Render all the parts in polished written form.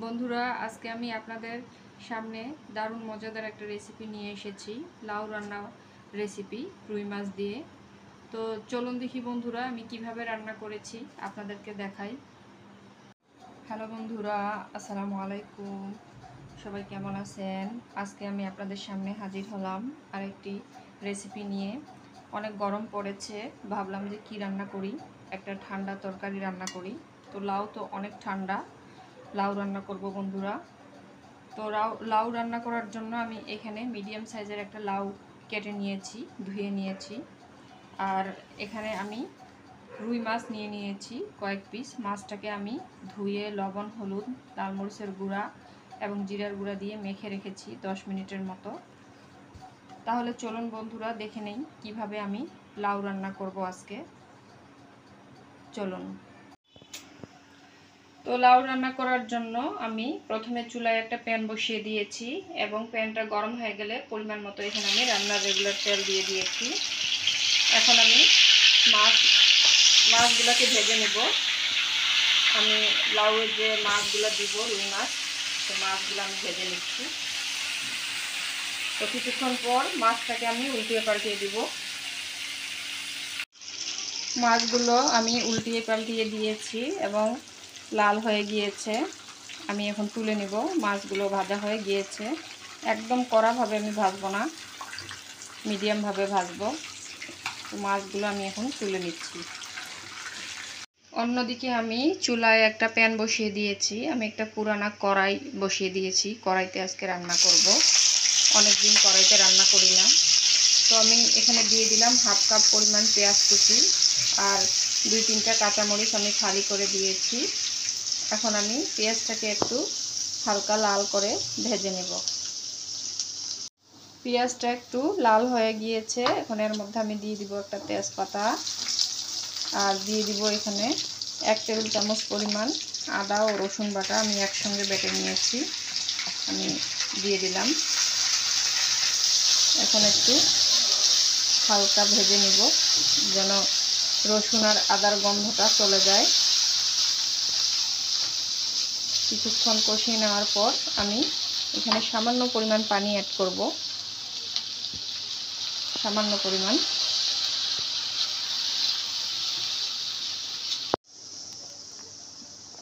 বন্ধুরা, আজকে আমি আপনাদের সামনে দারুণ মজাদার একটা রেসিপি নিয়ে এসেছি। লাউ রান্না রেসিপি রুই মাছ দিয়ে। তো চলুন দেখি বন্ধুরা আমি কিভাবে রান্না করেছি আপনাদেরকে দেখাই। হ্যালো বন্ধুরা, আসসালামু আলাইকুম। সবাই কেমন আছেন? আজকে আমি আপনাদের সামনে হাজির হলাম আরেকটি রেসিপি নিয়ে। অনেক গরম পড়েছে, ভাবলাম যে কি রান্না করি, একটা ঠান্ডা তরকারি রান্না করি। তো লাউ তো অনেক ঠান্ডা, লাউ রান্না করব বন্ধুরা। তো লাউ রান্না করার জন্য আমি এখানে মিডিয়াম সাইজের একটা লাউ কেটে নিয়েছি, ধুয়ে নিয়েছি। আর এখানে আমি রুই মাছ নিয়ে নিয়েছি কয়েক পিস। মাছটাকে আমি ধুয়ে লবণ, হলুদ, লাল মরিচের গুঁড়া এবং জিরার গুঁড়া দিয়ে মেখে রেখেছি 10 মিনিটের মতো। তাহলে চলুন বন্ধুরা দেখে নেই কিভাবে আমি লাউ রান্না করব আজকে। চলুন। তো লাউ রান্না করার জন্য আমি প্রথমে চুলায় একটা প্যান বসিয়ে দিয়েছি এবং প্যানটা গরম হয়ে গেলে পরিমাণ মতো এখানে আমি রান্নার রেগুলার তেল দিয়ে দিয়েছি। এখন আমি মাছগুলোকে ভেজে নেব। আমি লাউয়ের যে মাছগুলো দিব, রুই মাছ, তো মাছগুলো আমি ভেজে নিচ্ছি। তো কিছুক্ষণ পর মাছটাকে আমি উল্টিয়ে পাল্টিয়ে দিব। মাছগুলো আমি উল্টিয়ে পাল্টিয়ে দিয়েছি এবং লাল হয়ে গিয়েছে। আমি এখন তুলে নিব। মাছগুলো ভাজা হয়ে গিয়েছে। একদম কড়াভাবে আমি ভাজবো না, মিডিয়ামভাবে ভাজবো। তো মাছগুলো আমি এখন তুলে নিচ্ছি। অন্যদিকে আমি চুলায় একটা প্যান বসিয়ে দিয়েছি। আমি একটা পুরানা কড়াই বসিয়ে দিয়েছি। কড়াইতে আজকে রান্না করব। অনেক দিন কড়াইতে রান্না করি না। তো আমি এখানে দিয়ে দিলাম হাফ কাপ পরিমাণ পেঁয়াজ কুচি আর 2-3টা কাঁচামরিচ আমি ফালি করে দিয়েছি। এখন আমি পেঁয়াজটাকে একটু হালকা লাল করে ভেজে নেব। পেঁয়াজটা একটু লাল হয়ে গিয়েছে। এখন এর মধ্যে আমি দিয়ে দিব একটা তেজপাতা আর দিয়ে দিব এখানে 1 টেবিল চামচ পরিমাণ আদা ও রসুন বাটা আমি একসঙ্গে বেটে নিয়েছি, আমি দিয়ে দিলাম। এখন একটু হালকা ভেজে নিব যেন রসুন আর আদার গন্ধটা চলে যায়। কিছুক্ষণ কষিয়ে নেওয়ার পর আমি এখানে সামান্য পরিমাণ পানি অ্যাড করব, সামান্য পরিমাণ।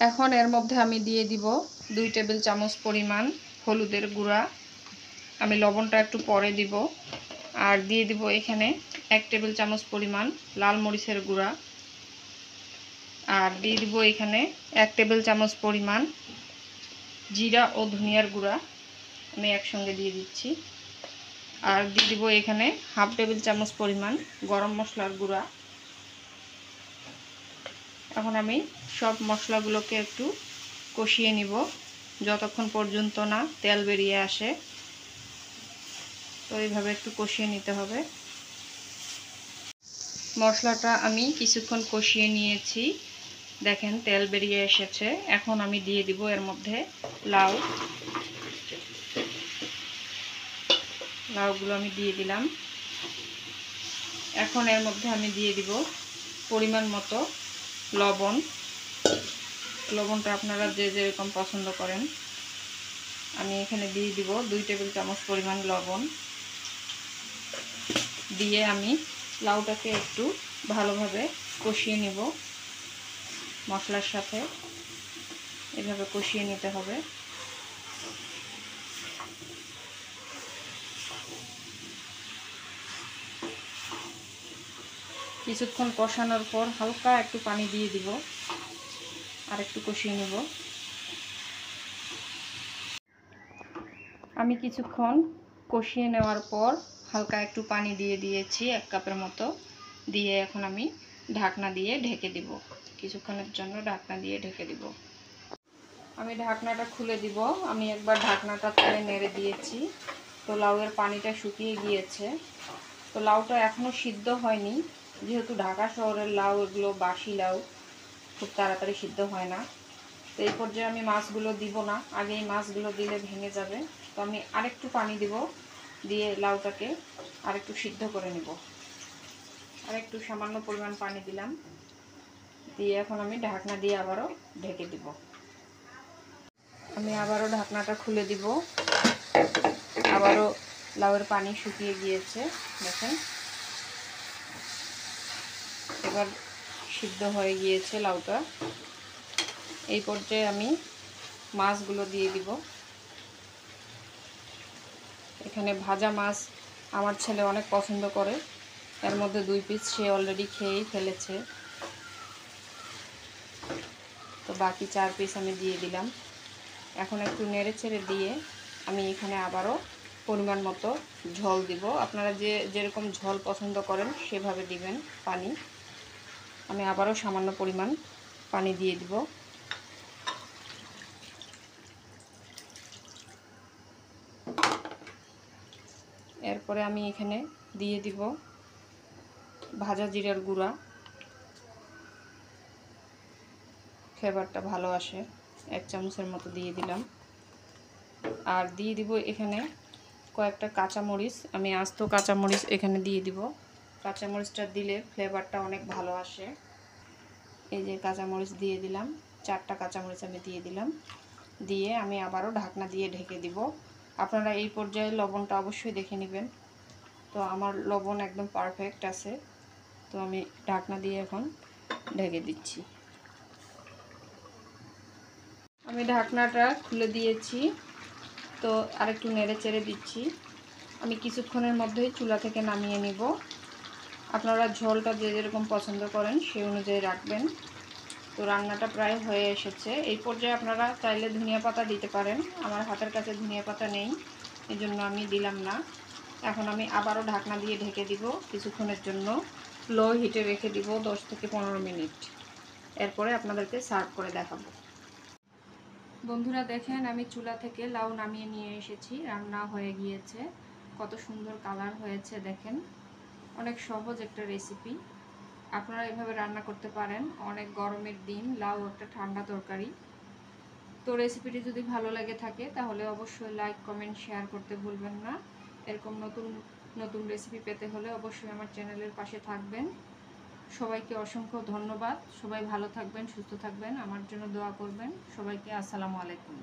এখন এর মধ্যে আমি দিয়ে দিব 2 টেবিল চামচ পরিমাণ হলুদের গুঁড়া। আমি লবণটা একটু পরে দিব। আর দিয়ে দিব এখানে 1 টেবিল চামচ পরিমাণ লাল মরিচের গুঁড়া। আর দিয়ে দিব এখানে 1 টেবিল চামচ পরিমাণ জিরা ও ধনিয়ার গুঁড়া আমি একসঙ্গে দিয়ে দিচ্ছি। আর দিয়ে দিব এখানে হাফ টেবিল চামচ পরিমাণ গরম মশলার গুঁড়া। এখন আমি সব মশলাগুলোকে একটু কষিয়ে নিব যতক্ষণ পর্যন্ত না তেল বেরিয়ে আসে। তো এইভাবে একটু কষিয়ে নিতে হবে। মশলাটা আমি কিছুক্ষণ কষিয়ে নিয়েছি, দেখেন তেল বেরিয়ে এসেছে। এখন আমি দিয়ে দিব এর মধ্যে লাউগুলো আমি দিয়ে দিলাম। এখন এর মধ্যে আমি দিয়ে দিব পরিমাণ মতো লবণ। লবণটা আপনারা যে যেরকম পছন্দ করেন। আমি এখানে দিয়ে দিব 2 টেবিল চামচ পরিমাণ লবণ। দিয়ে আমি লাউটাকে একটু ভালোভাবে কষিয়ে নিব মশলার সাথে। এভাবে কষিয়ে নিতে হবে। কিছুক্ষণ কষানোর পর হালকা একটু পানি দিয়ে দিব আর একটু কষিয়ে নেব। আমি কিছুক্ষণ কষিয়ে নেওয়ার পর হালকা একটু পানি দিয়ে দিয়েছি 1 কাপের মতো। দিয়ে এখন আমি ঢাকনা দিয়ে ঢেকে দিব। কিছুক্ষণের জন্য ঢাকনা দিয়ে ঢেকে দিব। আমি ঢাকনাটা খুলে দিব। আমি একবার ঢাকনাটা তুলে নেড়ে দিয়েছি। তো লাউয়ের পানিটা শুকিয়ে গিয়েছে। তো লাউটা এখনও সিদ্ধ হয়নি, যেহেতু ঢাকা শহরের লাউ এগুলো বাসি লাউ, খুব তাড়াতাড়ি সিদ্ধ হয় না। তো এই পর্যায়ে আমি মাছগুলো দিব না, আগে এই মাছগুলো দিলে ভেঙে যাবে। তো আমি আরেকটু পানি দিব, দিয়ে লাউটাকে আরেকটু সিদ্ধ করে নেব। আরেকটু সামান্য পরিমাণ পানি দিলাম, দিয়ে এখন আমি ঢাকনা দিয়ে আবারও ঢেকে দিব। আমি আবারও ঢাকনাটা খুলে দিব। আবারও লাউয়ের পানি শুকিয়ে গিয়েছে, দেখেন এবার সিদ্ধ হয়ে গিয়েছে লাউটা। এই পর্যায়ে আমি মাছগুলো দিয়ে দিব। এখানে ভাজা মাছ আমার ছেলে অনেক পছন্দ করে, এর মধ্যে 2 পিস সে অলরেডি খেয়েই ফেলেছে, তো বাকি 4 পিস আমি দিয়ে দিলাম। এখন একটু নেড়ে চেড়ে দিয়ে আমি এখানে আবারও পরিমাণ মতো ঝোল দিব। আপনারা যেরকম ঝোল পছন্দ করেন সেভাবে দিবেন পানি। আমি আবারও সামান্য পরিমাণ পানি দিয়ে দিব। এরপরে আমি এখানে দিয়ে দিব ভাজা জিরার গুঁড়া, ফ্লেভারটা ভালো আসে, 1 চামচের মতো দিয়ে দিলাম। আর দিয়ে দিব এখানে কয়েকটা কাঁচামরিচ, আমি আস্ত কাঁচামরিচ এখানে দিয়ে দিব। কাঁচামরিচটা দিলে ফ্লেভারটা অনেক ভালো আসে। এই যে কাঁচামরিচ দিয়ে দিলাম, 4টা কাঁচামরিচ আমি দিয়ে দিলাম। দিয়ে আমি আবারও ঢাকনা দিয়ে ঢেকে দিব। আপনারা এই পর্যায়ে লবণটা অবশ্যই দেখে নেবেন। তো আমার লবণ একদম পারফেক্ট আছে, তো আমি ঢাকনা দিয়ে এখন ঢেকে দিচ্ছি। আমি ঢাকনাটা খুলে দিয়েছি, তো আরেকটু নেড়ে চেড়ে দিচ্ছি। আমি কিছুক্ষণের মধ্যেই চুলা থেকে নামিয়ে নিব। আপনারা ঝোলটা যে যেরকম পছন্দ করেন সেই অনুযায়ী রাখবেন। তো রান্নাটা প্রায় হয়ে এসেছে। এই পর্যায়ে আপনারা চাইলে ধনিয়া পাতা দিতে পারেন, আমার হাতের কাছে ধনিয়া পাতা নেই, এজন্য আমি দিলাম না। এখন আমি আবারও ঢাকনা দিয়ে ঢেকে দিব কিছুক্ষণের জন্য, লো হিটে রেখে দিব 10 থেকে 15 মিনিট। এরপরে আপনাদেরকে সার্ভ করে দেখাবো। বন্ধুরা দেখেন, আমি চুলা থেকে লাউ নামিয়ে নিয়ে এসেছি, রান্না হয়ে গিয়েছে। কত সুন্দর কালার হয়েছে দেখেন। অনেক সহজ একটা রেসিপি, আপনারা এভাবে রান্না করতে পারেন। অনেক গরমের দিন, লাউ একটা ঠান্ডা তরকারি। তো রেসিপিটি যদি ভালো লেগে থাকে তাহলে অবশ্যই লাইক, কমেন্ট, শেয়ার করতে ভুলবেন না। এরকম নতুন নতুন রেসিপি পেতে হলে অবশ্যই আমার চ্যানেলের পাশে থাকবেন। সবাইকে অসংখ্য ধন্যবাদ। সবাই ভালো থাকবেন, সুস্থ থাকবেন, আমার জন্য দোয়া করবেন। সবাইকে আসসালামু আলাইকুম।